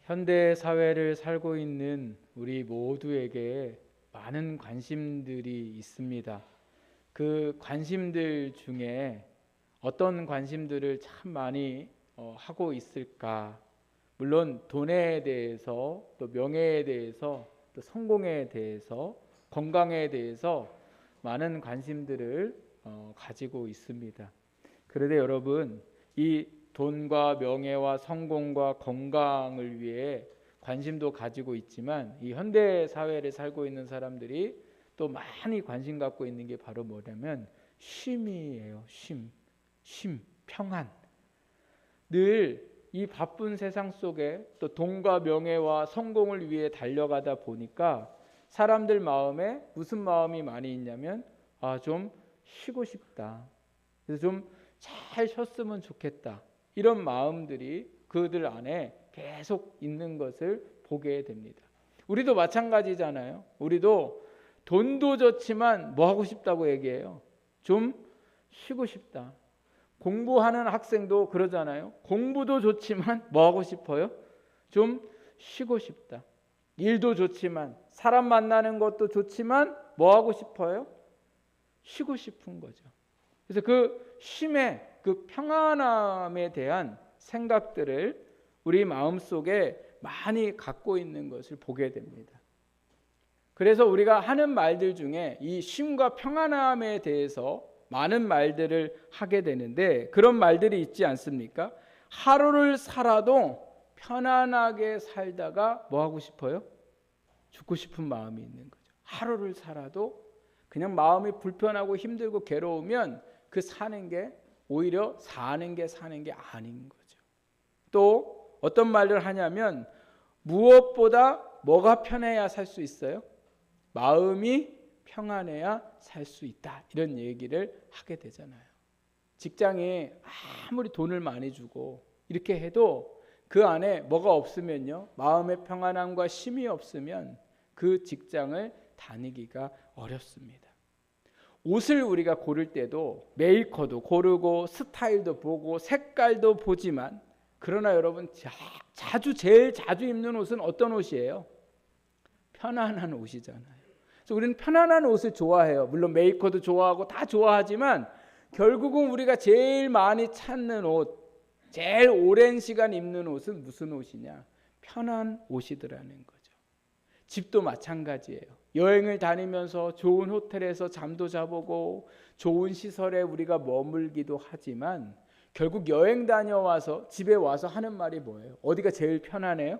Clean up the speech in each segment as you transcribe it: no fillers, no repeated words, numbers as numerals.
현대 사회를 살고 있는 우리 모두에게 많은 관심들이 있습니다. 그 관심들 중에 어떤 관심들을 참 많이 하고 있을까? 물론 돈에 대해서, 또 명예에 대해서, 또 성공에 대해서, 건강에 대해서 많은 관심들을 가지고 있습니다. 그런데 여러분, 이 돈과 명예와 성공과 건강을 위해 관심도 가지고 있지만 이 현대 사회를 살고 있는 사람들이 또 많이 관심 갖고 있는 게 바로 뭐냐면 쉼이에요. 쉼, 평안. 늘 이 바쁜 세상 속에 또 돈과 명예와 성공을 위해 달려가다 보니까 사람들 마음에 무슨 마음이 많이 있냐면 좀 쉬고 싶다. 그래서 좀 잘 쉬었으면 좋겠다. 이런 마음들이 그들 안에 계속 있는 것을 보게 됩니다. 우리도 마찬가지잖아요. 우리도 돈도 좋지만 뭐 하고 싶다고 얘기해요? 좀 쉬고 싶다. 공부하는 학생도 그러잖아요. 공부도 좋지만 뭐 하고 싶어요? 좀 쉬고 싶다. 일도 좋지만, 사람 만나는 것도 좋지만 뭐 하고 싶어요? 쉬고 싶은 거죠. 그래서 그 쉼의 그 평안함에 대한 생각들을 우리 마음속에 많이 갖고 있는 것을 보게 됩니다. 그래서 우리가 하는 말들 중에 이 쉼과 평안함에 대해서 많은 말들을 하게 되는데 그런 말들이 있지 않습니까? 하루를 살아도 편안하게 살다가 뭐 하고 싶어요? 죽고 싶은 마음이 있는 거죠. 하루를 살아도 그냥 마음이 불편하고 힘들고 괴로우면 그 사는 게 오히려 사는 게 아닌 거죠. 또 어떤 말을 하냐면 무엇보다 뭐가 편해야 살 수 있어요? 마음이 평안해야 살 수 있다. 이런 얘기를 하게 되잖아요. 직장에 아무리 돈을 많이 주고 이렇게 해도 그 안에 뭐가 없으면요, 마음의 평안함과 쉼이 없으면 그 직장을 다니기가 어렵습니다. 옷을 우리가 고를 때도 메이커도 고르고 스타일도 보고 색깔도 보지만 그러나 여러분 제일 자주 입는 옷은 어떤 옷이에요? 편안한 옷이잖아요. 그래서 우리는 편안한 옷을 좋아해요. 물론 메이커도 좋아하고 다 좋아하지만 결국은 우리가 제일 많이 찾는 옷, 제일 오랜 시간 입는 옷은 무슨 옷이냐? 편한 옷이더라는 거죠. 집도 마찬가지예요. 여행을 다니면서 좋은 호텔에서 잠도 자보고 좋은 시설에 우리가 머물기도 하지만 결국 여행 다녀와서 집에 와서 하는 말이 뭐예요? 어디가 제일 편안해요?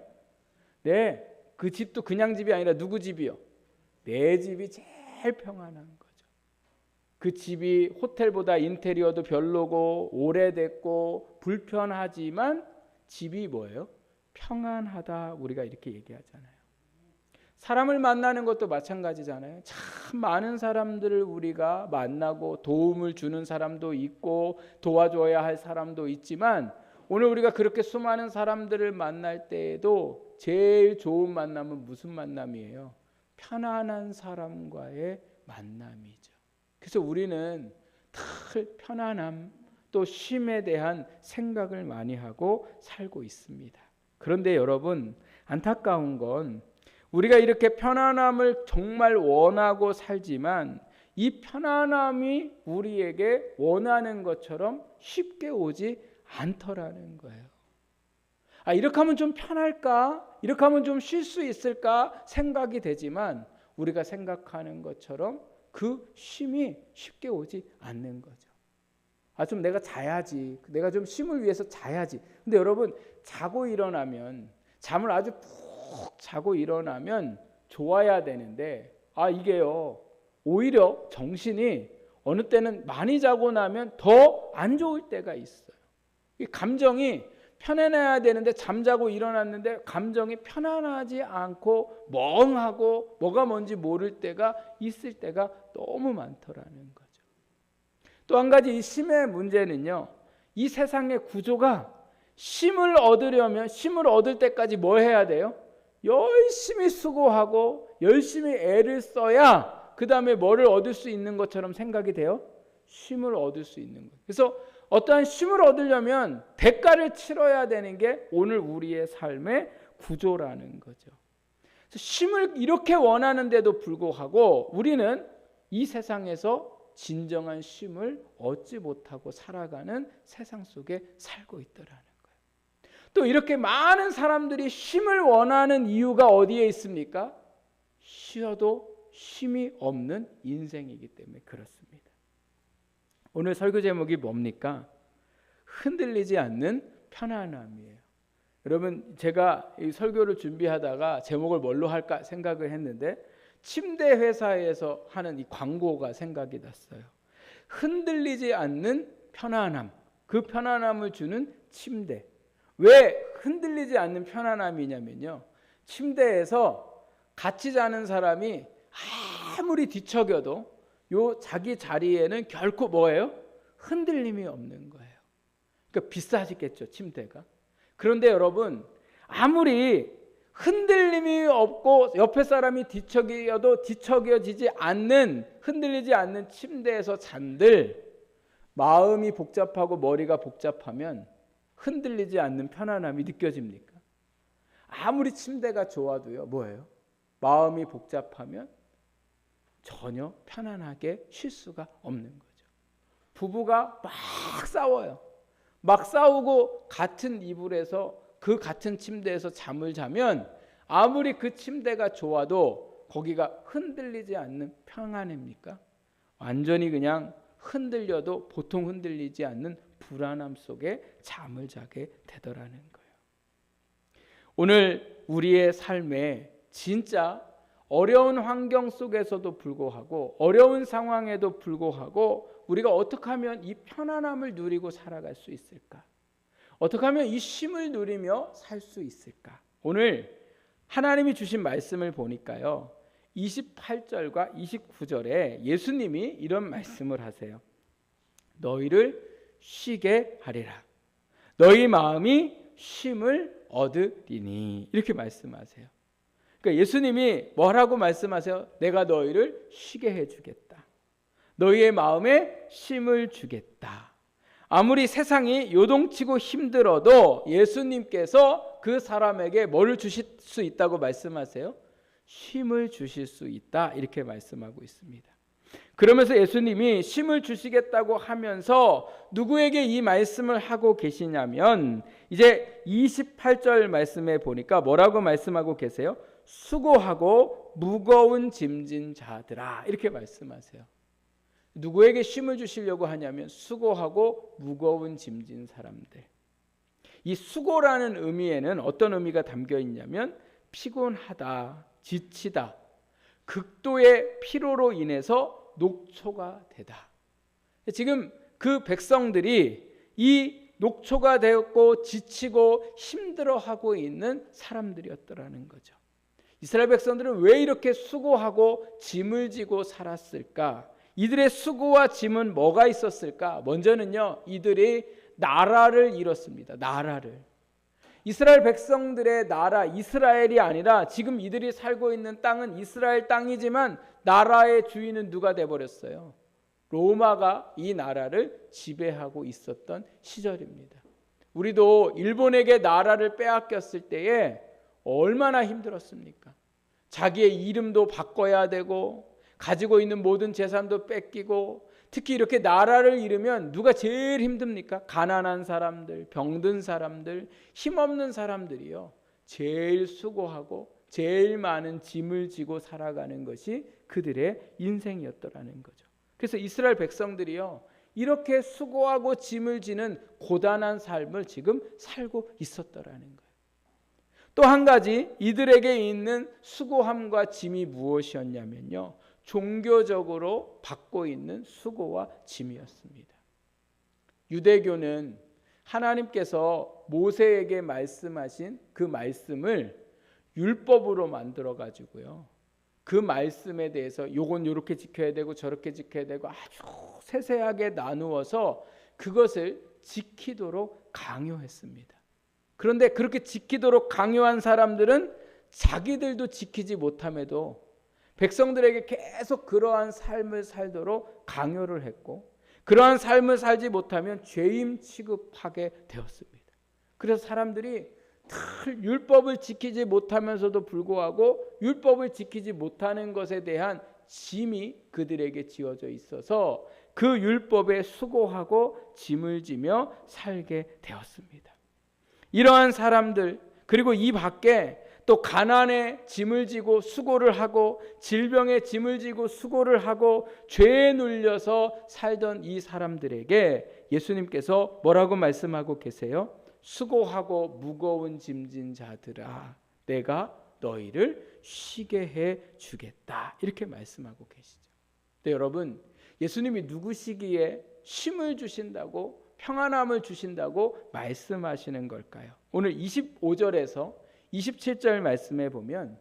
네, 그 집도 그냥 집이 아니라 누구 집이요? 내 집이 제일 평안한 거죠. 그 집이 호텔보다 인테리어도 별로고 오래됐고 불편하지만 집이 뭐예요? 평안하다. 우리가 이렇게 얘기하잖아요. 사람을 만나는 것도 마찬가지잖아요. 참 많은 사람들을 우리가 만나고 도움을 주는 사람도 있고 도와줘야 할 사람도 있지만 오늘 우리가 그렇게 수많은 사람들을 만날 때에도 제일 좋은 만남은 무슨 만남이에요? 편안한 사람과의 만남이죠. 그래서 우리는 늘 편안함 또 쉼에 대한 생각을 많이 하고 살고 있습니다. 그런데 여러분, 안타까운 건 우리가 이렇게 편안함을 정말 원하고 살지만 이 편안함이 우리에게 원하는 것처럼 쉽게 오지 않더라는 거예요. 이렇게 하면 좀 편할까? 이렇게 하면 좀 쉴 수 있을까? 생각이 되지만 우리가 생각하는 것처럼 그 쉼이 쉽게 오지 않는 거죠. 좀 내가 자야지. 내가 좀 쉼을 위해서 자야지. 근데 여러분, 자고 일어나면 잠을 아주 푹 자고 일어나면 좋아야 되는데 이게요, 오히려 정신이 어느 때는 많이 자고 나면 더 안 좋을 때가 있어요. 이 감정이 편안해야 되는데 잠자고 일어났는데 감정이 편안하지 않고 멍하고 뭐가 뭔지 모를 때가 있을 때가 너무 많더라는 거죠. 또 한 가지 이 쉼의 문제는요, 이 세상의 구조가 쉼을 얻으려면 쉼을 얻을 때까지 뭐 해야 돼요? 열심히 수고하고 열심히 애를 써야 그 다음에 뭐를 얻을 수 있는 것처럼 생각이 돼요? 쉼을 얻을 수 있는 거예요. 그래서 어떠한 쉼을 얻으려면 대가를 치러야 되는 게 오늘 우리의 삶의 구조라는 거죠. 쉼을 이렇게 원하는데도 불구하고 우리는 이 세상에서 진정한 쉼을 얻지 못하고 살아가는 세상 속에 살고 있더라는 거예요. 또 이렇게 많은 사람들이 쉼을 원하는 이유가 어디에 있습니까? 쉬어도 쉼이 없는 인생이기 때문에 그렇습니다. 오늘 설교 제목이 뭡니까? 흔들리지 않는 편안함이에요. 여러분, 제가 이 설교를 준비하다가 제목을 뭘로 할까 생각을 했는데 침대 회사에서 하는 이 광고가 생각이 났어요. 흔들리지 않는 편안함, 그 편안함을 주는 침대. 왜 흔들리지 않는 편안함이냐면요, 침대에서 같이 자는 사람이 아무리 뒤척여도 요 자기 자리에는 결코 뭐예요? 흔들림이 없는 거예요. 그러니까 비싸지겠죠, 침대가. 그런데 여러분, 아무리 흔들림이 없고 옆에 사람이 뒤척여도 뒤척여지지 않는, 흔들리지 않는 침대에서 잔들, 마음이 복잡하고 머리가 복잡하면 흔들리지 않는 편안함이 느껴집니까? 아무리 침대가 좋아도요, 뭐예요? 마음이 복잡하면 전혀 편안하게 쉴 수가 없는 거죠. 부부가 막 싸워요. 막 싸우고 같은 이불에서, 그 같은 침대에서 잠을 자면 아무리 그 침대가 좋아도 거기가 흔들리지 않는 평안입니까? 완전히 그냥 흔들려도 보통 흔들리지 않는 불안함 속에 잠을 자게 되더라는 거예요. 오늘 우리의 삶에 진짜 어려운 환경 속에서도 불구하고, 어려운 상황에도 불구하고 우리가 어떻게 하면 이 편안함을 누리고 살아갈 수 있을까? 어떻게 하면 이 쉼을 누리며 살 수 있을까? 오늘 하나님이 주신 말씀을 보니까요, 28절과 29절에 예수님이 이런 말씀을 하세요. 너희를 쉬게 하리라. 너희 마음이 쉼을 얻으리니. 이렇게 말씀하세요. 그러니까 예수님이 뭐라고 말씀하세요? 내가 너희를 쉬게 해주겠다. 너희의 마음에 쉼을 주겠다. 아무리 세상이 요동치고 힘들어도 예수님께서 그 사람에게 뭘 주실 수 있다고 말씀하세요? 쉼을 주실 수 있다. 이렇게 말씀하고 있습니다. 그러면서 예수님이 쉼을 주시겠다고 하면서 누구에게 이 말씀을 하고 계시냐면, 이제 28절 말씀에 보니까 뭐라고 말씀하고 계세요? 수고하고 무거운 짐진 자들아. 이렇게 말씀하세요. 누구에게 쉼을 주시려고 하냐면 수고하고 무거운 짐진 사람들. 이 수고라는 의미에는 어떤 의미가 담겨 있냐면 피곤하다, 지치다, 극도의 피로로 인해서 녹초가 되다. 지금 그 백성들이 이 녹초가 되었고 지치고 힘들어하고 있는 사람들이었더라는 거죠. 이스라엘 백성들은 왜 이렇게 수고하고 짐을 지고 살았을까? 이들의 수고와 짐은 뭐가 있었을까? 먼저는요, 이들이 나라를 잃었습니다. 나라를. 이스라엘 백성들의 나라, 이스라엘이 아니라 지금 이들이 살고 있는 땅은 이스라엘 땅이지만 나라의 주인은 누가 돼버렸어요? 로마가 이 나라를 지배하고 있었던 시절입니다. 우리도 일본에게 나라를 빼앗겼을 때에 얼마나 힘들었습니까? 자기의 이름도 바꿔야 되고 가지고 있는 모든 재산도 뺏기고, 특히 이렇게 나라를 잃으면 누가 제일 힘듭니까? 가난한 사람들, 병든 사람들, 힘없는 사람들이요, 제일 수고하고 제일 많은 짐을 지고 살아가는 것이 그들의 인생이었더라는 거죠. 그래서 이스라엘 백성들이요, 이렇게 수고하고 짐을 지는 고단한 삶을 지금 살고 있었더라는 거예요. 또 한 가지 이들에게 있는 수고함과 짐이 무엇이었냐면요, 종교적으로 받고 있는 수고와 짐이었습니다. 유대교는 하나님께서 모세에게 말씀하신 그 말씀을 율법으로 만들어 가지고요, 그 말씀에 대해서 요건 요렇게 지켜야 되고 저렇게 지켜야 되고 아주 세세하게 나누어서 그것을 지키도록 강요했습니다. 그런데 그렇게 지키도록 강요한 사람들은 자기들도 지키지 못함에도 백성들에게 계속 그러한 삶을 살도록 강요를 했고, 그러한 삶을 살지 못하면 죄인 취급하게 되었습니다. 그래서 사람들이 늘 율법을 지키지 못하면서도 불구하고 율법을 지키지 못하는 것에 대한 짐이 그들에게 지어져 있어서 그 율법에 수고하고 짐을 지며 살게 되었습니다. 이러한 사람들, 그리고 이 밖에 또 가난에 짐을 지고 수고를 하고 질병에 짐을 지고 수고를 하고 죄에 눌려서 살던 이 사람들에게 예수님께서 뭐라고 말씀하고 계세요? 수고하고 무거운 짐진 자들아, 내가 너희를 쉬게 해 주겠다, 이렇게 말씀하고 계시죠. 근데 여러분, 예수님이 누구시기에 쉼을 주신다고, 평안함을 주신다고 말씀하시는 걸까요? 오늘 25절에서 27절 말씀에 보면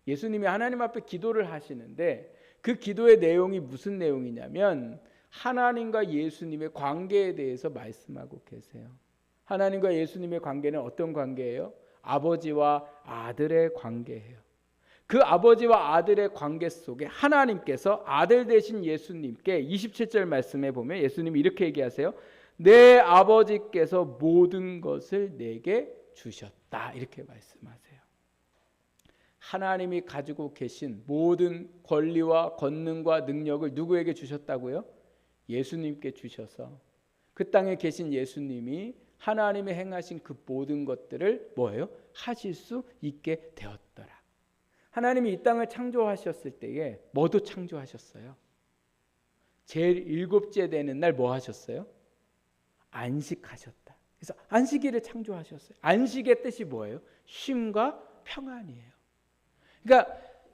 예수님이 하나님 앞에 기도를 하시는데 그 기도의 내용이 무슨 내용이냐면 하나님과 예수님의 관계에 대해서 말씀하고 계세요. 하나님과 예수님의 관계는 어떤 관계예요? 아버지와 아들의 관계예요. 그 아버지와 아들의 관계 속에 하나님께서 아들 되신 예수님께 27절 말씀에 보면 예수님이 이렇게 얘기하세요. 내 아버지께서 모든 것을 내게 주셨다, 이렇게 말씀하세요. 하나님이 가지고 계신 모든 권리와 권능과 능력을 누구에게 주셨다고요? 예수님께 주셔서 그 땅에 계신 예수님이 하나님의 행하신 그 모든 것들을 뭐예요? 하실 수 있게 되었더라. 하나님이 이 땅을 창조하셨을 때에 뭐도 창조하셨어요? 제일 일곱째 되는 날 뭐 하셨어요? 안식하셨다. 그래서 안식일을 창조하셨어요. 안식의 뜻이 뭐예요? 쉼과 평안이에요. 그러니까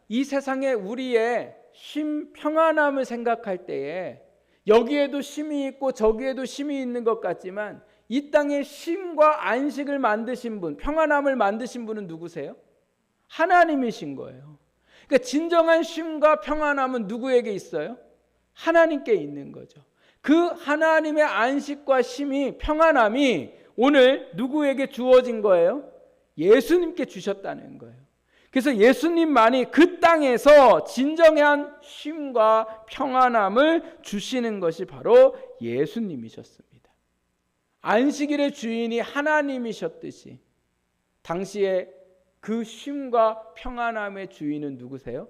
이 세상에 우리의 쉼, 평안함을 생각할 때에 여기에도 쉼이 있고 저기에도 쉼이 있는 것 같지만 이 땅에 쉼과 안식을 만드신 분, 평안함을 만드신 분은 누구세요? 하나님이신 거예요. 그러니까 진정한 쉼과 평안함은 누구에게 있어요? 하나님께 있는 거죠. 그 하나님의 안식과 쉼이, 평안함이 오늘 누구에게 주어진 거예요? 예수님께 주셨다는 거예요. 그래서 예수님만이 그 땅에서 진정한 쉼과 평안함을 주시는 것이 바로 예수님이셨습니다. 안식일의 주인이 하나님이셨듯이 당시에 그 쉼과 평안함의 주인은 누구세요?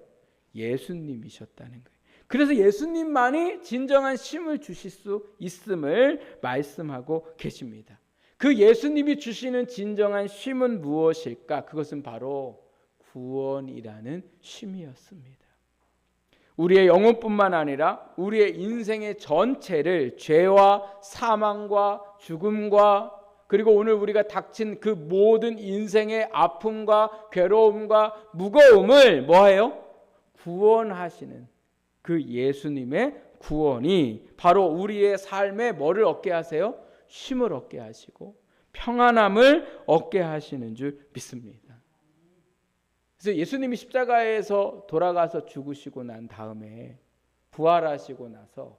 예수님이셨다는 거예요. 그래서 예수님만이 진정한 쉼을 주실 수 있음을 말씀하고 계십니다. 그 예수님이 주시는 진정한 쉼은 무엇일까? 그것은 바로 구원이라는 쉼이었습니다. 우리의 영혼뿐만 아니라 우리의 인생의 전체를 죄와 사망과 죽음과 그리고 오늘 우리가 닥친 그 모든 인생의 아픔과 괴로움과 무거움을 뭐예요? 구원하시는 그 예수님의 구원이 바로 우리의 삶에 뭐를 얻게 하세요? 쉼을 얻게 하시고 평안함을 얻게 하시는 줄 믿습니다. 그래서 예수님이 십자가에서 돌아가서 죽으시고 난 다음에 부활하시고 나서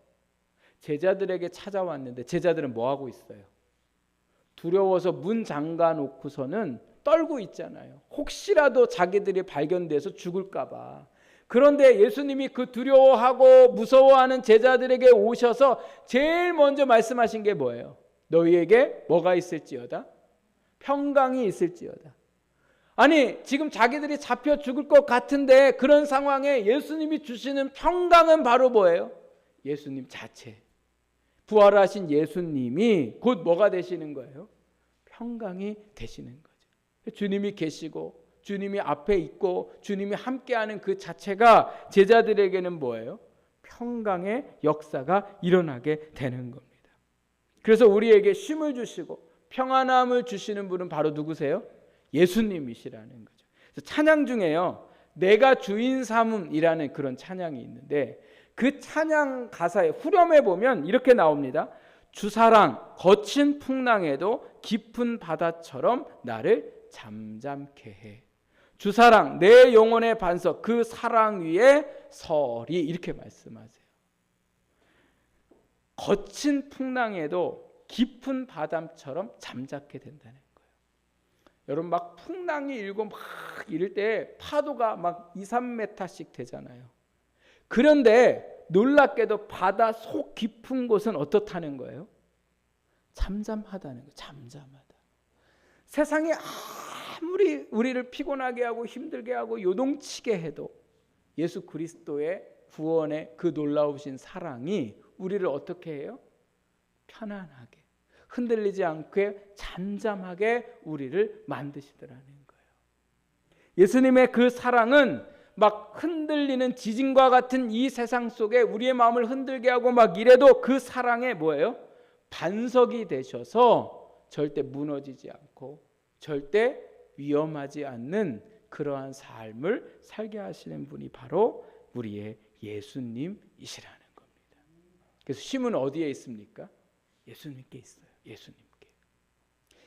제자들에게 찾아왔는데 제자들은 뭐 하고 있어요? 두려워서 문 잠가 놓고서는 떨고 있잖아요. 혹시라도 자기들이 발견돼서 죽을까 봐. 그런데 예수님이 그 두려워하고 무서워하는 제자들에게 오셔서 제일 먼저 말씀하신 게 뭐예요? 너희에게 뭐가 있을지어다? 평강이 있을지어다. 아니, 지금 자기들이 잡혀 죽을 것 같은데 그런 상황에 예수님이 주시는 평강은 바로 뭐예요? 예수님 자체. 부활하신 예수님이 곧 뭐가 되시는 거예요? 평강이 되시는 거죠. 주님이 계시고 주님이 앞에 있고 주님이 함께하는 그 자체가 제자들에게는 뭐예요? 평강의 역사가 일어나게 되는 겁니다. 그래서 우리에게 쉼을 주시고 평안함을 주시는 분은 바로 누구세요? 예수님이시라는 거죠. 그래서 찬양 중에요, 내가 주인 삼음이라는 그런 찬양이 있는데 그 찬양 가사의 후렴에 보면 이렇게 나옵니다. 주사랑 거친 풍랑에도 깊은 바다처럼 나를 잠잠케 해. 주사랑 내 영혼의 반석 그 사랑 위에 서리, 이렇게 말씀하세요. 거친 풍랑에도 깊은 바다처럼 잠자게 된다는 거예요. 여러분 막 풍랑이 일고 막 이럴 때 파도가 막 2, 3m씩 되잖아요. 그런데 놀랍게도 바다 속 깊은 곳은 어떻다는 거예요? 잠잠하다는 거예요. 잠잠하다. 세상이 아무리 우리를 피곤하게 하고 힘들게 하고 요동치게 해도 예수 그리스도의 구원의 그 놀라우신 사랑이 우리를 어떻게 해요? 편안하게, 흔들리지 않게 잠잠하게 우리를 만드시더라는 거예요. 예수님의 그 사랑은 막 흔들리는 지진과 같은 이 세상 속에 우리의 마음을 흔들게 하고 막 이래도 그 사랑에 뭐예요? 반석이 되셔서 절대 무너지지 않고 절대 위험하지 않는 그러한 삶을 살게 하시는 분이 바로 우리의 예수님이시라는 겁니다. 그래서 쉼은 어디에 있습니까? 예수님께 있어요. 예수님께.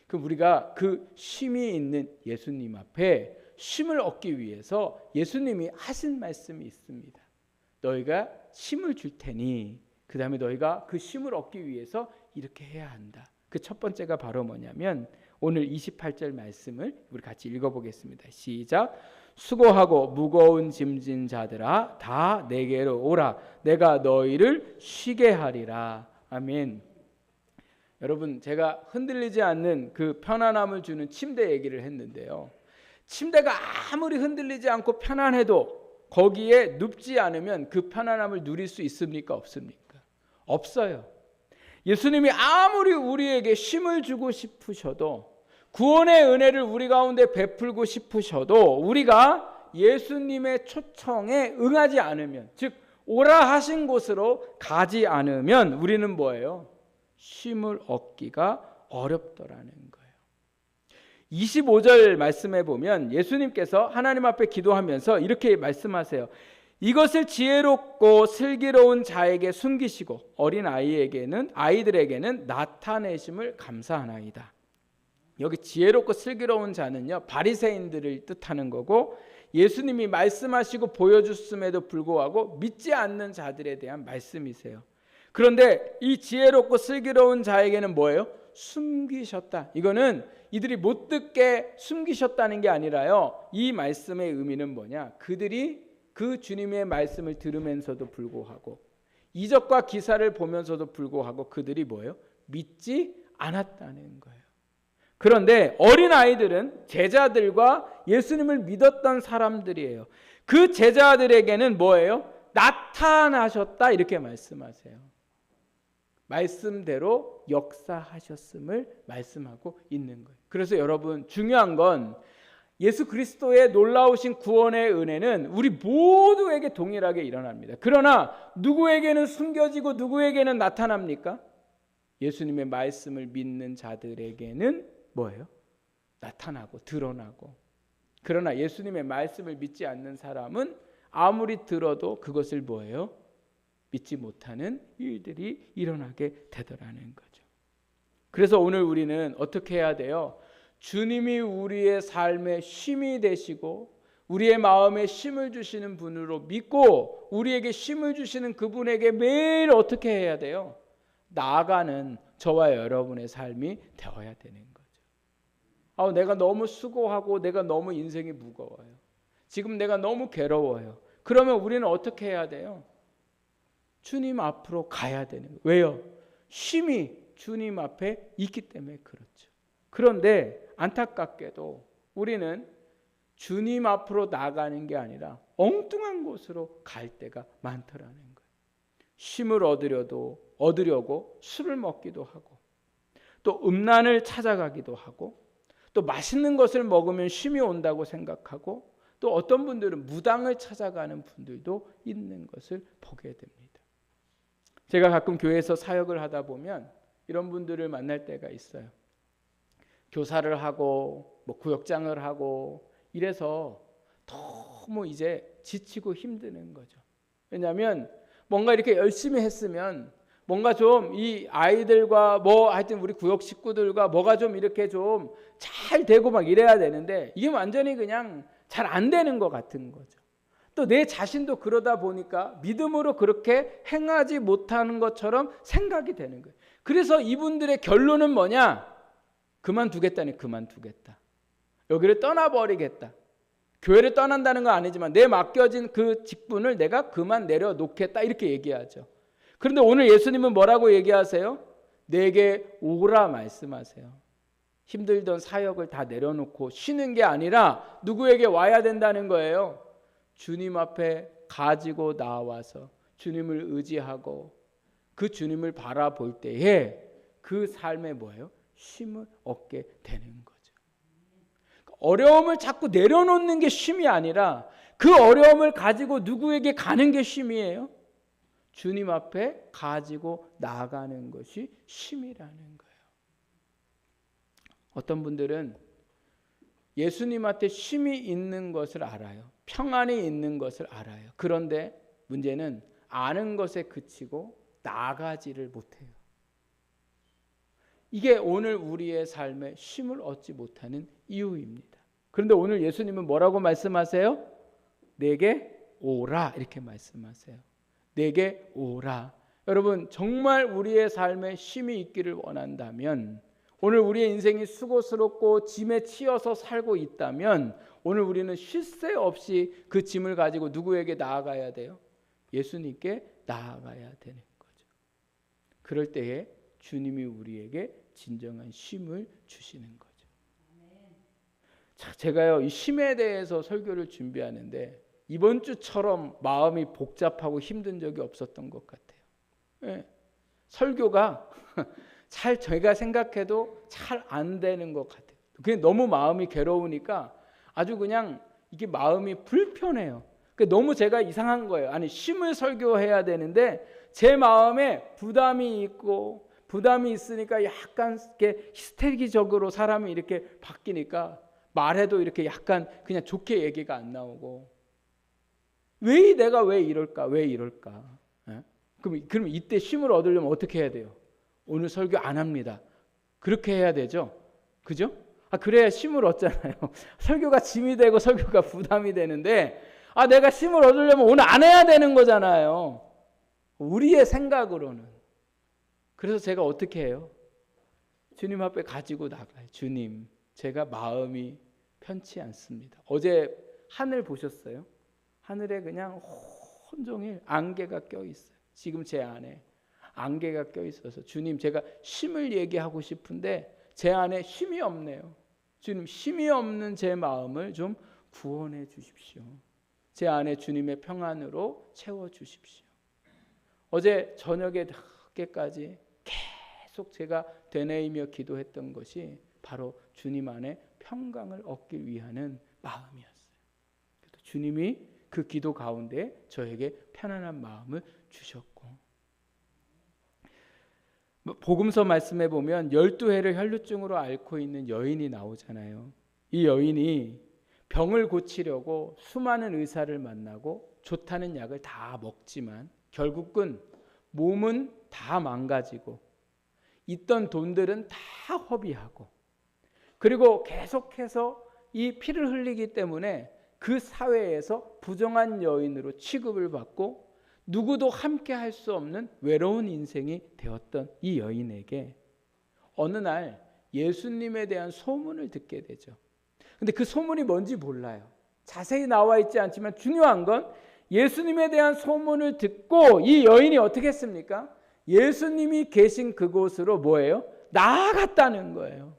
그럼 우리가 그 쉼이 있는 예수님 앞에 쉼을 얻기 위해서 예수님이 하신 말씀이 있습니다. 너희가 쉼을 줄 테니 그 다음에 너희가 그 쉼을 얻기 위해서 이렇게 해야 한다. 그 첫 번째가 바로 뭐냐면 오늘 28절 말씀을 우리 같이 읽어보겠습니다. 시작. 수고하고 무거운 짐진 자들아 다 내게로 오라. 내가 너희를 쉬게 하리라. 아멘. 여러분, 제가 흔들리지 않는 그 편안함을 주는 침대 얘기를 했는데요. 침대가 아무리 흔들리지 않고 편안해도 거기에 눕지 않으면 그 편안함을 누릴 수 있습니까? 없습니까? 없어요. 예수님이 아무리 우리에게 쉼을 주고 싶으셔도 구원의 은혜를 우리 가운데 베풀고 싶으셔도 우리가 예수님의 초청에 응하지 않으면, 즉 오라 하신 곳으로 가지 않으면 우리는 뭐예요? 쉼을 얻기가 어렵더라는 거예요. 25절 말씀에 보면 예수님께서 하나님 앞에 기도하면서 이렇게 말씀하세요. 이것을 지혜롭고 슬기로운 자에게 숨기시고 어린 아이들에게는 나타내심을 감사하나이다. 여기 지혜롭고 슬기로운 자는요, 바리새인들을 뜻하는 거고 예수님이 말씀하시고 보여주심에도 불구하고 믿지 않는 자들에 대한 말씀이세요. 그런데 이 지혜롭고 슬기로운 자에게는 뭐예요? 숨기셨다. 이거는 이들이 못 듣게 숨기셨다는 게 아니라요, 이 말씀의 의미는 뭐냐? 그들이 그 주님의 말씀을 들으면서도 불구하고 이적과 기사를 보면서도 불구하고 그들이 뭐예요? 믿지 않았다는 거예요. 그런데 어린아이들은 제자들과 예수님을 믿었던 사람들이에요. 그 제자들에게는 뭐예요? 나타나셨다 이렇게 말씀하세요. 말씀대로 역사하셨음을 말씀하고 있는 거예요. 그래서 여러분, 중요한 건 예수 그리스도의 놀라우신 구원의 은혜는 우리 모두에게 동일하게 일어납니다. 그러나 누구에게는 숨겨지고 누구에게는 나타납니까? 예수님의 말씀을 믿는 자들에게는 뭐예요? 나타나고 드러나고. 그러나 예수님의 말씀을 믿지 않는 사람은 아무리 들어도 그것을 뭐예요? 믿지 못하는 일들이 일어나게 되더라는 거죠. 그래서 오늘 우리는 어떻게 해야 돼요? 주님이 우리의 삶의 쉼이 되시고 우리의 마음에 쉼을 주시는 분으로 믿고 우리에게 쉼을 주시는 그분에게 매일 어떻게 해야 돼요? 나아가는 저와 여러분의 삶이 되어야 되는 거죠. 내가 너무 수고하고 내가 너무 인생이 무거워요. 지금 내가 너무 괴로워요. 그러면 우리는 어떻게 해야 돼요? 주님 앞으로 가야 되는 거예요. 왜요? 쉼이 주님 앞에 있기 때문에 그렇죠. 그런데 안타깝게도 우리는 주님 앞으로 나가는 게 아니라 엉뚱한 곳으로 갈 때가 많더라는 거예요. 쉼을 얻으려고 술을 먹기도 하고 또 음란을 찾아가기도 하고 또 맛있는 것을 먹으면 쉼이 온다고 생각하고 또 어떤 분들은 무당을 찾아가는 분들도 있는 것을 보게 됩니다. 제가 가끔 교회에서 사역을 하다 보면 이런 분들을 만날 때가 있어요. 교사를 하고 구역장을 하고 이래서 너무 이제 지치고 힘드는 거죠. 왜냐하면 뭔가 이렇게 열심히 했으면 뭔가 좀 이 아이들과 하여튼 우리 구역 식구들과 뭐가 좀 이렇게 좀 잘 되고 막 이래야 되는데 이게 완전히 그냥 잘 안 되는 것 같은 거죠. 또 내 자신도 그러다 보니까 믿음으로 그렇게 행하지 못하는 것처럼 생각이 되는 거예요. 그래서 이분들의 결론은 뭐냐? 그만두겠다니 그만두겠다. 여기를 떠나버리겠다. 교회를 떠난다는 건 아니지만 내 맡겨진 그 직분을 내가 그만 내려놓겠다 이렇게 얘기하죠. 그런데 오늘 예수님은 뭐라고 얘기하세요? 내게 오라 말씀하세요. 힘들던 사역을 다 내려놓고 쉬는 게 아니라 누구에게 와야 된다는 거예요. 주님 앞에 가지고 나와서 주님을 의지하고 그 주님을 바라볼 때에 그 삶에 뭐예요? 쉼을 얻게 되는 거죠. 어려움을 자꾸 내려놓는 게 쉼이 아니라 그 어려움을 가지고 누구에게 가는 게 쉼이에요. 주님 앞에 가지고 나가는 것이 쉼이라는 거예요. 어떤 분들은 예수님한테 쉼이 있는 것을 알아요. 평안이 있는 것을 알아요. 그런데 문제는 아는 것에 그치고 나가지를 못해요. 이게 오늘 우리의 삶에 쉼을 얻지 못하는 이유입니다. 그런데 오늘 예수님은 뭐라고 말씀하세요? 내게 오라 이렇게 말씀하세요. 내게 오라. 여러분 정말 우리의 삶에 쉼이 있기를 원한다면, 오늘 우리의 인생이 수고스럽고 짐에 치여서 살고 있다면 오늘 우리는 쉴 새 없이 그 짐을 가지고 누구에게 나아가야 돼요? 예수님께 나아가야 되는 거죠. 그럴 때에 주님이 우리에게 진정한 쉼을 주시는 거죠. 자, 제가요 이 쉼에 대해서 설교를 준비하는데 이번 주처럼 마음이 복잡하고 힘든 적이 없었던 것 같아요. 네. 설교가 잘 제가 생각해도 잘 안 되는 것 같아요. 그냥 너무 마음이 괴로우니까 아주 그냥 이게 마음이 불편해요. 너무 제가 이상한 거예요. 아니 쉼을 설교해야 되는데 제 마음에 부담이 있고 부담이 있으니까 약간 이렇게 히스테리적으로 사람이 이렇게 바뀌니까 말해도 이렇게 약간 그냥 좋게 얘기가 안 나오고 내가 왜 이럴까? 예? 그럼 이때 쉼을 얻으려면 어떻게 해야 돼요? 오늘 설교 안 합니다. 그렇게 해야 되죠. 그죠? 그래야 쉼을 얻잖아요. 설교가 짐이 되고 설교가 부담이 되는데 내가 쉼을 얻으려면 오늘 안 해야 되는 거잖아요. 우리의 생각으로는. 그래서 제가 어떻게 해요? 주님 앞에 가지고 나가요. 주님, 제가 마음이 편치 않습니다. 어제 하늘 보셨어요? 하늘에 그냥 온종일 안개가 껴 있어요. 지금 제 안에 안개가 껴 있어서 주님 제가 쉼을 얘기하고 싶은데 제 안에 쉼이 없네요. 주님 쉼이 없는 제 마음을 좀 구원해 주십시오. 제 안에 주님의 평안으로 채워 주십시오. 어제 저녁에 늦게까지 계속 제가 되뇌이며 기도했던 것이 바로 주님 안에 평강을 얻기 위한 마음이었어요. 주님이 그 기도 가운데 저에게 편안한 마음을 주셨고, 복음서 말씀에 보면 12해를 혈루증으로 앓고 있는 여인이 나오잖아요. 이 여인이 병을 고치려고 수많은 의사를 만나고 좋다는 약을 다 먹지만 결국은 몸은 다 망가지고 있던 돈들은 다 허비하고, 그리고 계속해서 이 피를 흘리기 때문에 그 사회에서 부정한 여인으로 취급을 받고 누구도 함께 할 수 없는 외로운 인생이 되었던 이 여인에게 어느 날 예수님에 대한 소문을 듣게 되죠. 근데 그 소문이 뭔지 몰라요. 자세히 나와 있지 않지만 중요한 건 예수님에 대한 소문을 듣고 이 여인이 어떻게 했습니까? 예수님이 계신 그곳으로 뭐예요? 나아갔다는 거예요.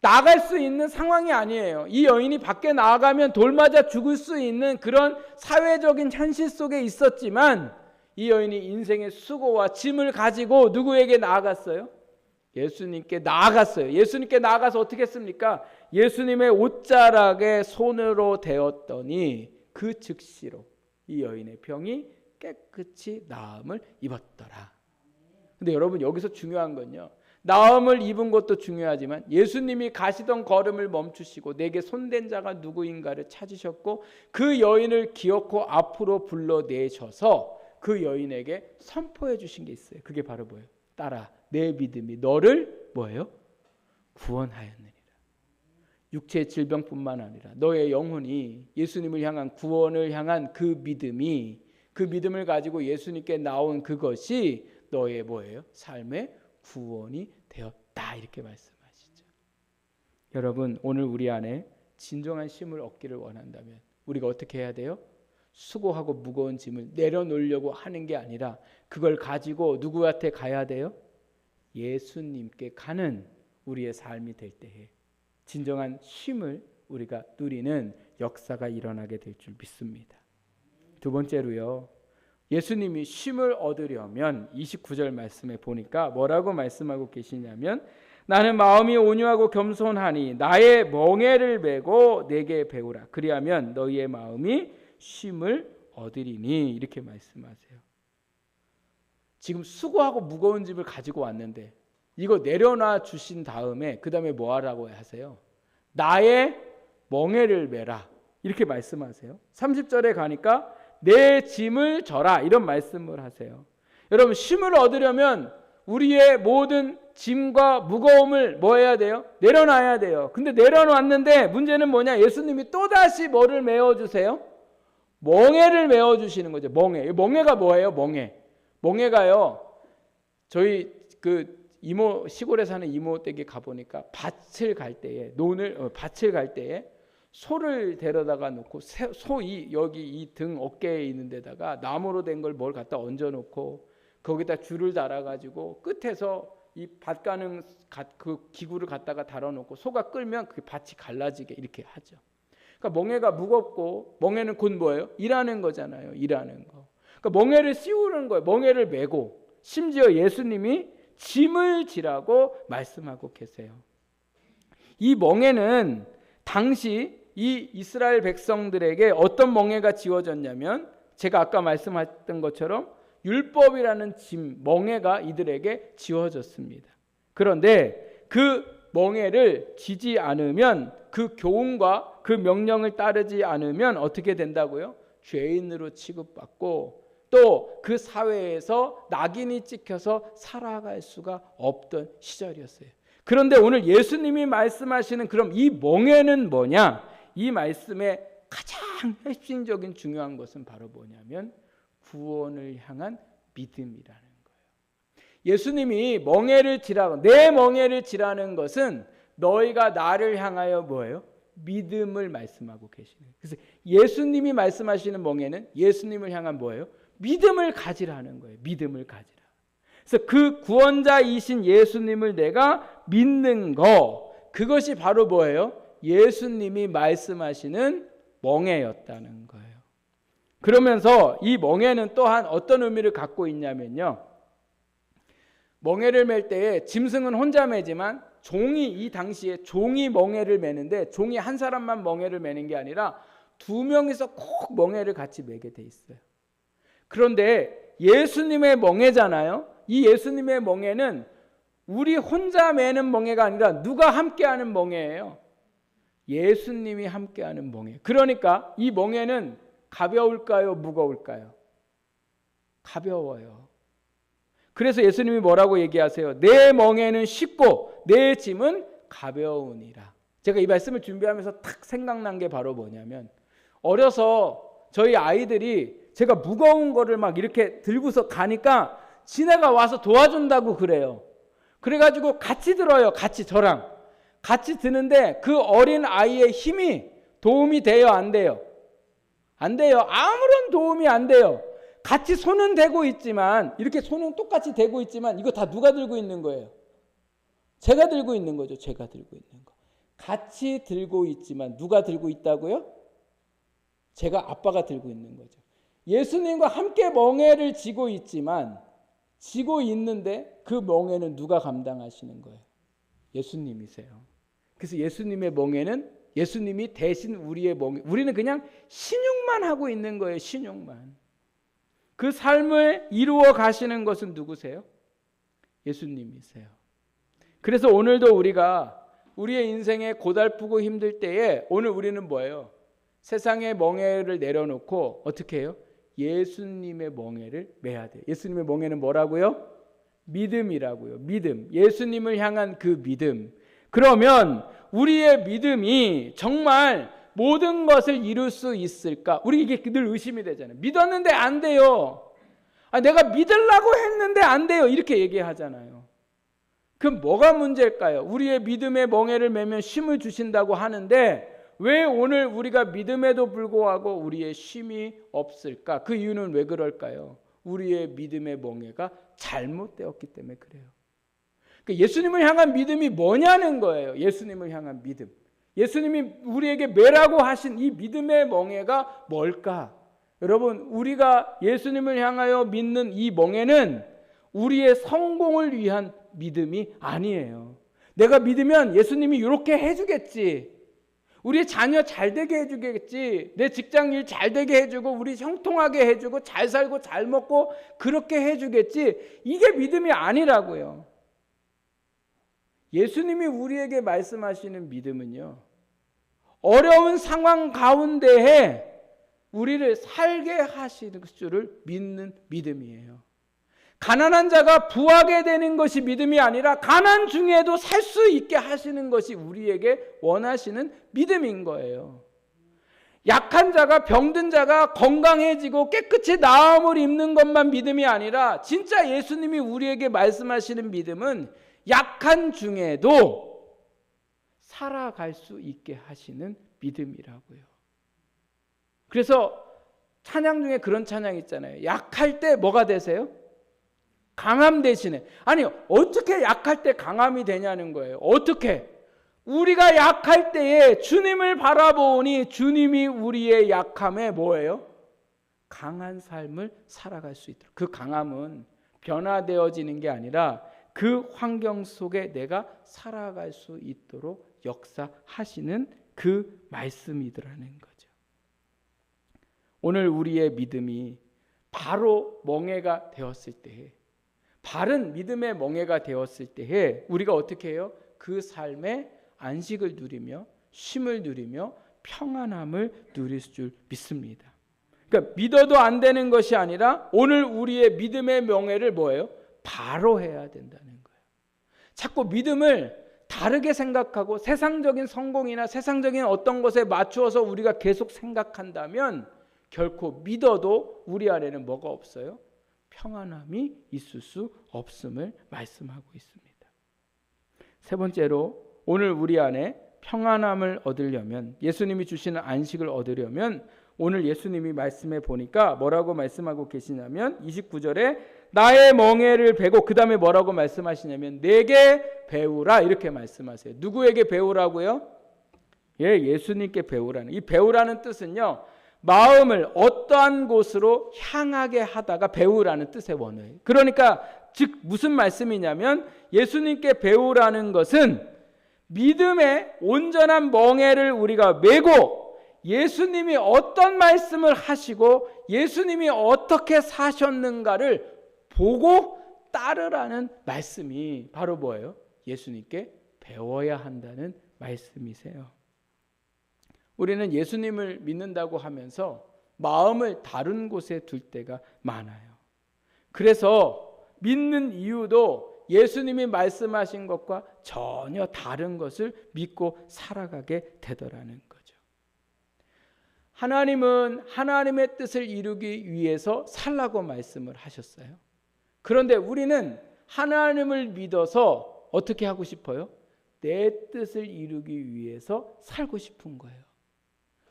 나갈 수 있는 상황이 아니에요. 이 여인이 밖에 나아가면 돌 맞아 죽을 수 있는 그런 사회적인 현실 속에 있었지만 이 여인이 인생의 수고와 짐을 가지고 누구에게 나아갔어요? 예수님께 나아갔어요. 예수님께 나아가서 어떻게 했습니까? 예수님의 옷자락에 손으로 대었더니 그 즉시로 이 여인의 병이 깨끗이 나음을 입었더라. 근데 여러분 여기서 중요한 건요, 나음을 입은 것도 중요하지만 예수님이 가시던 걸음을 멈추시고 내게 손댄 자가 누구인가를 찾으셨고 그 여인을 기어코 앞으로 불러내셔서 그 여인에게 선포해 주신 게 있어요. 그게 바로 뭐예요? 딸아, 내 믿음이 너를 뭐예요? 구원하였느니라. 육체의 질병뿐만 아니라 너의 영혼이 예수님을 향한 구원을 향한 그 믿음이, 그 믿음을 가지고 예수님께 나온 그것이 너의 뭐예요? 삶의 구원이 되었다. 이렇게 말씀하시죠. 여러분 오늘 우리 안에 진정한 쉼을 얻기를 원한다면 우리가 어떻게 해야 돼요? 수고하고 무거운 짐을 내려놓으려고 하는 게 아니라 그걸 가지고 누구한테 가야 돼요? 예수님께 가는 우리의 삶이 될 때에 진정한 쉼을 우리가 누리는 역사가 일어나게 될 줄 믿습니다. 두 번째로요, 예수님이 쉼을 얻으려면 29절 말씀에 보니까 뭐라고 말씀하고 계시냐면 나는 마음이 온유하고 겸손하니 나의 멍에를 메고 내게 배우라. 그리하면 너희의 마음이 쉼을 얻으리니. 이렇게 말씀하세요. 지금 수고하고 무거운 짐을 가지고 왔는데 이거 내려놔 주신 다음에 그 다음에 뭐 하라고 하세요? 나의 멍에를 메라. 이렇게 말씀하세요. 30절에 가니까 내 짐을 져라. 이런 말씀을 하세요. 여러분, 쉼을 얻으려면 우리의 모든 짐과 무거움을 뭐 해야 돼요? 내려놔야 돼요. 근데 내려놨는데 문제는 뭐냐? 예수님이 또다시 뭐를 메워주세요? 멍에를 메워주시는 거죠. 멍에. 멍에가 뭐예요? 멍에가요, 저희 이모, 시골에 사는 이모 댁에 가보니까 밭을 갈 때에 밭을 갈 때에 소를 데려다가 놓고 여기 이 등 어깨에 있는 데다가 나무로 된 걸 뭘 갖다 얹어 놓고 거기다 줄을 달아가지고 끝에서 이 밭 가는 그 기구를 갖다가 달아놓고 소가 끌면 그 밭이 갈라지게 이렇게 하죠. 그러니까 멍에가 무겁고 멍에는 곧 뭐예요? 일하는 거잖아요. 일하는 거. 그러니까 멍에를 씌우는 거예요. 멍에를 메고 심지어 예수님이 짐을 지라고 말씀하고 계세요. 이 멍에는 당시 이 이스라엘 백성들에게 어떤 멍에가 지워졌냐면 제가 아까 말씀했던 것처럼 율법이라는 짐, 멍에가 이들에게 지워졌습니다. 그런데 그 멍에를 지지 않으면 그 교훈과 그 명령을 따르지 않으면 어떻게 된다고요? 죄인으로 취급받고 또 그 사회에서 낙인이 찍혀서 살아갈 수가 없던 시절이었어요. 그런데 오늘 예수님이 말씀하시는 그럼 이 멍에는 뭐냐? 이 말씀의 가장 핵심적인 중요한 것은 바로 뭐냐면 구원을 향한 믿음이라는 거예요. 예수님이 멍에를 지라고, 내 멍에를 지라는 것은 너희가 나를 향하여 뭐예요? 믿음을 말씀하고 계시는 거예요. 그래서 예수님이 말씀하시는 멍에는 예수님을 향한 뭐예요? 믿음을 가지라는 거예요. 믿음을 가지라. 그래서 그 구원자이신 예수님을 내가 믿는 거, 그것이 바로 뭐예요? 예수님이 말씀하시는 멍에였다는 거예요. 그러면서 이 멍에는 또한 어떤 의미를 갖고 있냐면요, 멍에를 맬 때에 짐승은 혼자 매지만 종이, 이 당시에 종이 멍에를 매는데 종이 한 사람만 멍에를 매는 게 아니라 두 명이서 꼭 멍에를 같이 매게 돼 있어요. 그런데 예수님의 멍에잖아요. 이 예수님의 멍에는 우리 혼자 매는 멍에가 아니라 누가 함께하는 멍에예요? 예수님이 함께하는 멍에. 그러니까 이 멍에는 가벼울까요? 무거울까요? 가벼워요. 그래서 예수님이 뭐라고 얘기하세요? 내 멍에는 쉽고 내 짐은 가벼우니라. 제가 이 말씀을 준비하면서 탁 생각난 게 바로 뭐냐면 어려서 저희 아이들이 제가 무거운 거를 막 이렇게 들고서 가니까 지네가 와서 도와준다고 그래요. 그래가지고 같이 들어요. 같이 저랑 같이 드는데 그 어린 아이의 힘이 도움이 돼요? 안 돼요? 안 돼요. 아무런 도움이 안 돼요. 같이 손은 대고 있지만, 이렇게 손은 똑같이 대고 있지만 이거 다 누가 들고 있는 거예요? 제가 들고 있는 거죠. 제가 들고 있는 거. 같이 들고 있지만 누가 들고 있다고요? 제가, 아빠가 들고 있는 거죠. 예수님과 함께 멍에를 지고 있지만, 지고 있는데 그 멍에는 누가 감당하시는 거예요? 예수님이세요. 그래서 예수님의 멍에는 예수님이 대신 우리의 멍에, 우리는 그냥 신용만 하고 있는 거예요. 신용만. 그 삶을 이루어 가시는 것은 누구세요? 예수님이세요. 그래서 오늘도 우리가 우리의 인생에 고달프고 힘들 때에 오늘 우리는 뭐예요? 세상의 멍에를 내려놓고 어떻게 해요? 예수님의 멍에를 메야 돼요. 예수님의 멍에는 뭐라고요? 믿음이라고요. 믿음. 예수님을 향한 그 믿음. 그러면 우리의 믿음이 정말 모든 것을 이룰 수 있을까? 우리 이게 늘 의심이 되잖아요. 믿었는데 안 돼요. 내가 믿으려고 했는데 안 돼요. 이렇게 얘기하잖아요. 그럼 뭐가 문제일까요? 우리의 믿음의 멍에를 메면 쉼을 주신다고 하는데 왜 오늘 우리가 믿음에도 불구하고 우리의 쉼이 없을까? 그 이유는 왜 그럴까요? 우리의 믿음의 멍에가 잘못되었기 때문에 그래요. 그러니까 예수님을 향한 믿음이 뭐냐는 거예요. 예수님을 향한 믿음. 예수님이 우리에게 매라고 하신 이 믿음의 멍에가 뭘까? 여러분, 우리가 예수님을 향하여 믿는 이 멍에는 우리의 성공을 위한 믿음이 아니에요. 내가 믿으면 예수님이 이렇게 해주겠지. 우리 자녀 잘 되게 해주겠지. 내 직장 일 잘 되게 해주고 우리 형통하게 해주고 잘 살고 잘 먹고 그렇게 해주겠지. 이게 믿음이 아니라고요. 예수님이 우리에게 말씀하시는 믿음은요, 어려운 상황 가운데에 우리를 살게 하시는 줄을 믿는 믿음이에요. 가난한 자가 부하게 되는 것이 믿음이 아니라 가난 중에도 살 수 있게 하시는 것이 우리에게 원하시는 믿음인 거예요. 약한 자가, 병든 자가 건강해지고 깨끗이 나음을 입는 것만 믿음이 아니라 진짜 예수님이 우리에게 말씀하시는 믿음은 약한 중에도 살아갈 수 있게 하시는 믿음이라고요. 그래서 찬양 중에 그런 찬양 있잖아요. 약할 때 뭐가 되세요? 강함 되시네. 아니, 어떻게 약할 때 강함이 되냐는 거예요. 어떻게? 우리가 약할 때에 주님을 바라보니 주님이 우리의 약함에 뭐예요? 강한 삶을 살아갈 수 있도록. 그 강함은 변화되어지는 게 아니라 그 환경 속에 내가 살아갈 수 있도록 역사하시는 그 말씀이더라는 거죠. 오늘 우리의 믿음이 바로 멍에가 되었을 때에, 바른 믿음의 멍에가 되었을 때에 우리가 어떻게 해요? 그 삶에 안식을 누리며 쉼을 누리며 평안함을 누릴 줄 믿습니다. 그러니까 믿어도 안 되는 것이 아니라 오늘 우리의 믿음의 멍에를 뭐예요? 바로 해야 된다는 거예요. 자꾸 믿음을 다르게 생각하고 세상적인 성공이나 세상적인 어떤 것에 맞추어서 우리가 계속 생각한다면 결코 믿어도 우리 안에는 뭐가 없어요? 평안함이 있을 수 없음을 말씀하고 있습니다. 세 번째로 오늘 우리 안에 평안함을 얻으려면, 예수님이 주시는 안식을 얻으려면 오늘 예수님이 말씀해 보니까 뭐라고 말씀하고 계시냐면 29절에 나의 멍에를 베고, 그 다음에 뭐라고 말씀하시냐면 내게 배우라 이렇게 말씀하세요. 누구에게 배우라고요? 예수님께 배우라는, 이 배우라는 뜻은요, 마음을 어떠한 곳으로 향하게 하다가 배우라는 뜻의 원어예요. 그러니까 즉 무슨 말씀이냐면 예수님께 배우라는 것은 믿음의 온전한 멍에를 우리가 메고 예수님이 어떤 말씀을 하시고 예수님이 어떻게 사셨는가를 보고 따르라는 말씀이 바로 뭐예요? 예수님께 배워야 한다는 말씀이세요. 우리는 예수님을 믿는다고 하면서 마음을 다른 곳에 둘 때가 많아요. 그래서 믿는 이유도 예수님이 말씀하신 것과 전혀 다른 것을 믿고 살아가게 되더라는 거죠. 하나님은 하나님의 뜻을 이루기 위해서 살라고 말씀을 하셨어요. 그런데 우리는 하나님을 믿어서 어떻게 하고 싶어요? 내 뜻을 이루기 위해서 살고 싶은 거예요.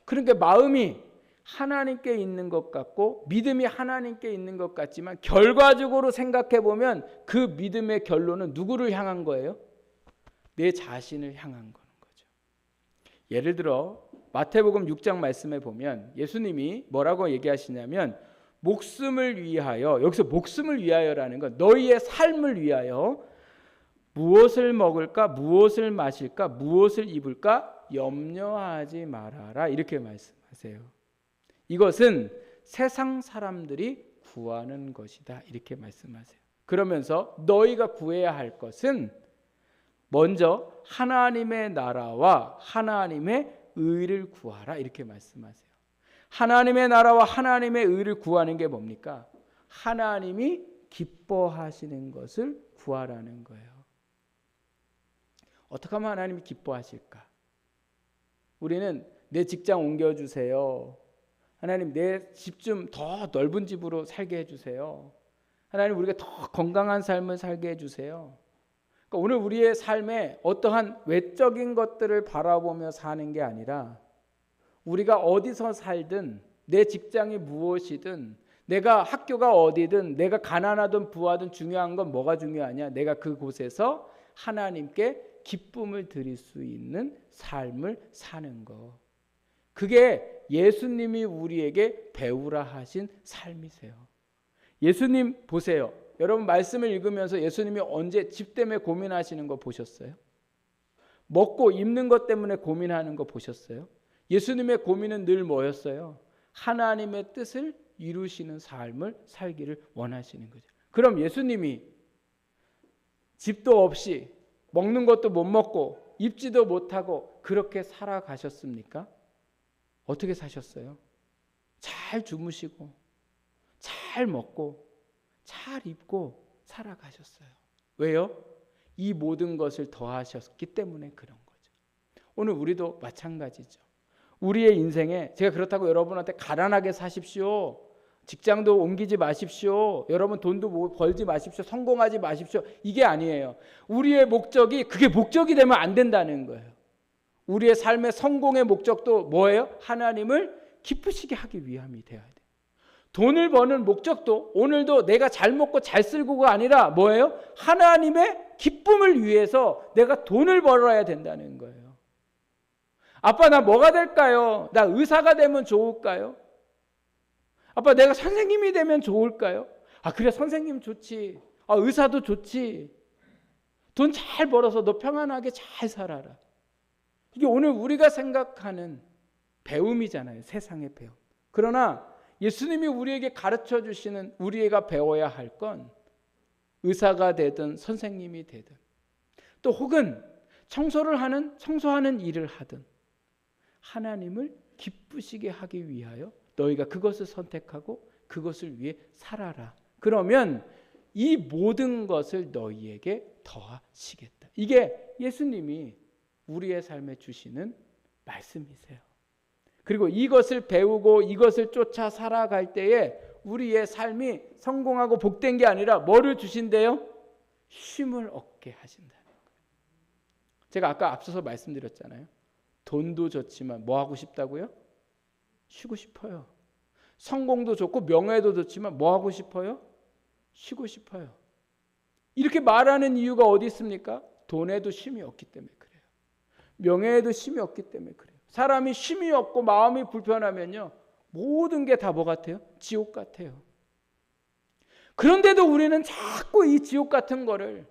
그러니까 마음이 하나님께 있는 것 같고 믿음이 하나님께 있는 것 같지만 결과적으로 생각해 보면 그 믿음의 결론은 누구를 향한 거예요? 내 자신을 향한 거는 거죠. 예를 들어 마태복음 6장 말씀에 보면 예수님이 뭐라고 얘기하시냐면 목숨을 위하여, 여기서 목숨을 위하여라는 건 너희의 삶을 위하여 무엇을 먹을까, 무엇을 마실까, 무엇을 입을까 염려하지 말아라 이렇게 말씀하세요. 이것은 세상 사람들이 구하는 것이다 이렇게 말씀하세요. 그러면서 너희가 구해야 할 것은 먼저 하나님의 나라와 하나님의 의를 구하라 이렇게 말씀하세요. 하나님의 나라와 하나님의 의를 구하는 게 뭡니까? 하나님이 기뻐하시는 것을 구하라는 거예요. 어떻게 하면 하나님이 기뻐하실까? 우리는 내 직장 옮겨주세요. 하나님 내 집 좀 더 넓은 집으로 살게 해주세요. 하나님 우리가 더 건강한 삶을 살게 해주세요. 그러니까 오늘 우리의 삶에 어떠한 외적인 것들을 바라보며 사는 게 아니라 우리가 어디서 살든, 내 직장이 무엇이든, 내가 학교가 어디든, 내가 가난하든 부하든 중요한 건 뭐가 중요하냐? 내가 그곳에서 하나님께 기쁨을 드릴 수 있는 삶을 사는 것. 그게 예수님이 우리에게 배우라 하신 삶이세요. 예수님 보세요. 여러분 말씀을 읽으면서 예수님이 언제 집 때문에 고민하시는 거 보셨어요? 먹고 입는 것 때문에 고민하는 거 보셨어요? 예수님의 고민은 늘 뭐였어요? 하나님의 뜻을 이루시는 삶을 살기를 원하시는 거죠. 그럼 예수님이 집도 없이 먹는 것도 못 먹고 입지도 못하고 그렇게 살아가셨습니까? 어떻게 사셨어요? 잘 주무시고 잘 먹고 잘 입고 살아가셨어요. 왜요? 이 모든 것을 더하셨기 때문에 그런 거죠. 오늘 우리도 마찬가지죠. 우리의 인생에 제가 그렇다고 여러분한테 가난하게 사십시오. 직장도 옮기지 마십시오. 여러분 돈도 벌지 마십시오. 성공하지 마십시오. 이게 아니에요. 우리의 목적이 그게 목적이 되면 안 된다는 거예요. 우리의 삶의 성공의 목적도 뭐예요? 하나님을 기쁘시게 하기 위함이 되어야 돼요. 돈을 버는 목적도 오늘도 내가 잘 먹고 잘 쓸고가 아니라 뭐예요? 하나님의 기쁨을 위해서 내가 돈을 벌어야 된다는 거예요. 아빠 나 뭐가 될까요? 나 의사가 되면 좋을까요? 아빠 내가 선생님이 되면 좋을까요? 아 그래 선생님 좋지. 아 의사도 좋지. 돈 잘 벌어서 너 평안하게 잘 살아라. 이게 오늘 우리가 생각하는 배움이잖아요. 세상의 배움. 그러나 예수님이 우리에게 가르쳐 주시는 우리가 배워야 할 건 의사가 되든 선생님이 되든 또 혹은 청소하는 일을 하든 하나님을 기쁘시게 하기 위하여 너희가 그것을 선택하고 그것을 위해 살아라. 그러면 이 모든 것을 너희에게 더하시겠다. 이게 예수님이 우리의 삶에 주시는 말씀이세요. 그리고 이것을 배우고 이것을 쫓아 살아갈 때에 우리의 삶이 성공하고 복된 게 아니라 뭐를 주신대요? 쉼을 얻게 하신다는 거예요. 제가 아까 앞서서 말씀드렸잖아요. 돈도 좋지만 뭐 하고 싶다고요? 쉬고 싶어요. 성공도 좋고 명예도 좋지만 뭐 하고 싶어요? 쉬고 싶어요. 이렇게 말하는 이유가 어디 있습니까? 돈에도 쉼이 없기 때문에 그래요. 명예에도 쉼이 없기 때문에 그래요. 사람이 쉼이 없고 마음이 불편하면요. 모든 게 다 뭐 같아요? 지옥 같아요. 그런데도 우리는 자꾸 이 지옥 같은 거를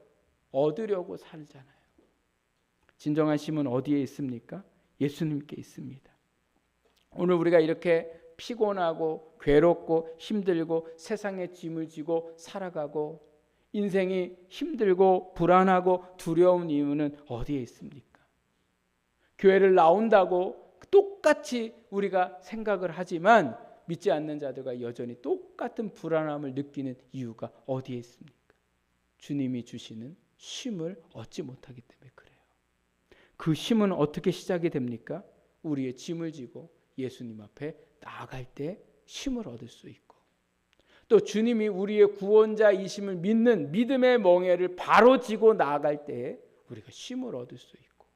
얻으려고 살잖아요. 진정한 쉼은 어디에 있습니까? 예수님께 있습니다. 오늘 우리가 이렇게 피곤하고 괴롭고 힘들고 세상에 짐을 지고 살아가고 인생이 힘들고 불안하고 두려운 이유는 어디에 있습니까? 교회를 나온다고 똑같이 우리가 생각을 하지만 믿지 않는 자들과 여전히 똑같은 불안함을 느끼는 이유가 어디에 있습니까? 주님이 주시는 쉼을 얻지 못하기 때문에 그래요. 그 쉼은 어떻게 시작이 됩니까? 우리의 짐을 지고 예수님 앞에 나아갈 때 쉼을 얻을 수 있고 또 주님이 우리의 구원자이심을 믿는 믿음의 멍에를 바로 지고 나아갈 때 우리가 쉼을 얻을 수 있고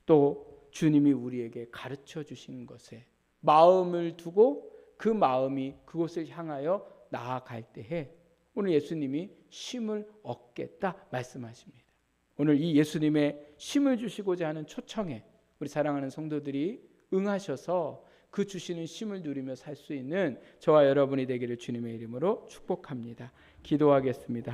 또 주님이 우리에게 가르쳐 주신 것에 마음을 두고 그 마음이 그곳을 향하여 나아갈 때에 오늘 예수님이 쉼을 얻겠다 말씀하십니다. 오늘 이 예수님의 쉼을 주시고자 하는 초청에 우리 사랑하는 성도들이 응하셔서 그 주시는 쉼을 누리며 살 수 있는 저와 여러분이 되기를 주님의 이름으로 축복합니다. 기도하겠습니다.